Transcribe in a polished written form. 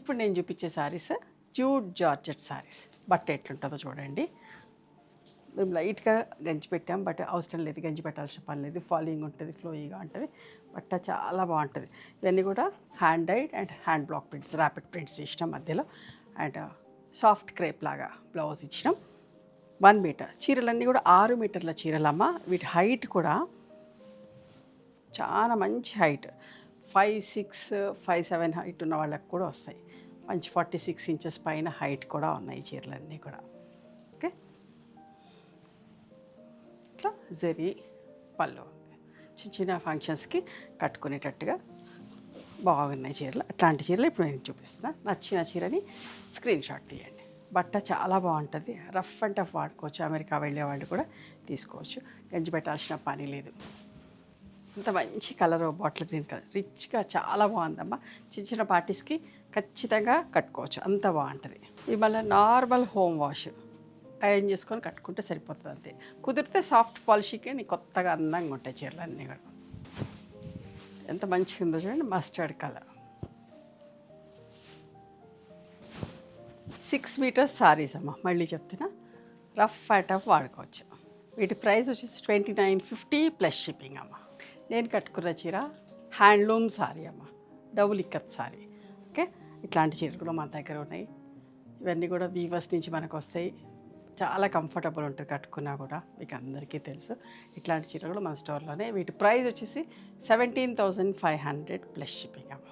ఇప్పుడు నేను చూపించే శారీస్ జూట్ జార్జెట్ శారీస్. బట్ట ఎట్లుంటుందో చూడండి. మేము లైట్గా గంజి పెట్టాం, బట్ అవసరం లేదు, గంజి పెట్టాల్సిన పని లేదు. ఫాలింగ్ ఉంటుంది, ఫ్లోయిగా ఉంటుంది, బట్ట చాలా బాగుంటుంది. ఇవన్నీ కూడా hand died and hand block prints, rapid prints ఇచ్చినాం మధ్యలో. అండ్ సాఫ్ట్ క్రేప్ లాగా బ్లౌజ్ ఇచ్చినాం. 1 మీటర్. చీరలన్నీ కూడా 6 మీటర్ల చీరలమ్మ. వీటి హైట్ కూడా చాలా మంచి హైట్, 5'6", 5'7" హైట్ ఉన్న వాళ్ళకి కూడా వస్తాయి. మంచి 46 ఇంచెస్ పైన హైట్ కూడా ఉన్నాయి చీరలన్నీ కూడా. ఓకే, ఇట్లా జరీ పళ్ళు ఉంది. చిన్న చిన్న ఫంక్షన్స్కి కట్టుకునేటట్టుగా బాగున్నాయి చీరలు. అట్లాంటి చీరలు ఇప్పుడు నేను చూపిస్తున్నా. నచ్చిన చీరని స్క్రీన్ షాట్ తీయండి. బట్ట చాలా బాగుంటుంది, రఫ్ అండ్ టఫ్ వాడుకోవచ్చు. అమెరికా వెళ్ళే వాళ్ళు కూడా తీసుకోవచ్చు, గంజి పెట్టాల్సిన పని లేదు. అంత మంచి కలర్, బాటిల్ గ్రీన్ కలర్, రిచ్గా చాలా బాగుందమ్మా. చిన్న చిన్న పార్టీస్కి ఖచ్చితంగా కట్టుకోవచ్చు, అంత బాగుంటుంది. ఇది మళ్ళీ నార్మల్ హోమ్ వాష్ ఐరన్ చేసుకొని కట్టుకుంటే సరిపోతుంది అంతే. కుదిరితే సాఫ్ట్ పాలిషీకి నీ కొత్తగా అందంగా ఉంటాయి చీరలు అన్నీ కూడా. ఎంత మంచిగా ఉందో చూడండి, మస్టర్డ్ కలర్. 6 మీటర్స్ సారీస్ అమ్మ, మళ్ళీ చెప్తున్నా, రఫ్ అండ్ టఫ్ వాడుకోవచ్చు. వీటి ప్రైస్ వచ్చేసి 2950 ప్లస్ షిప్పింగ్ అమ్మ. నేను కట్టుకున్న చీర హ్యాండ్లూమ్ సారీ అమ్మ, డబుల్ ఇక్కత్ సారీ. ఓకే, ఇట్లాంటి చీరలు కూడా మన దగ్గర ఉన్నాయి. ఇవన్నీ కూడా వీవర్స్ నుంచి మనకు వస్తాయి. చాలా కంఫర్టబుల్ ఉంటుంది కట్టుకున్నా కూడా, మీకు అందరికీ తెలుసు. ఇట్లాంటి చీరలు కూడా మన స్టోర్లోనే. వీటి ప్రైస్ వచ్చేసి 17,500 ప్లస్ షిప్పింగ్ అమ్మ.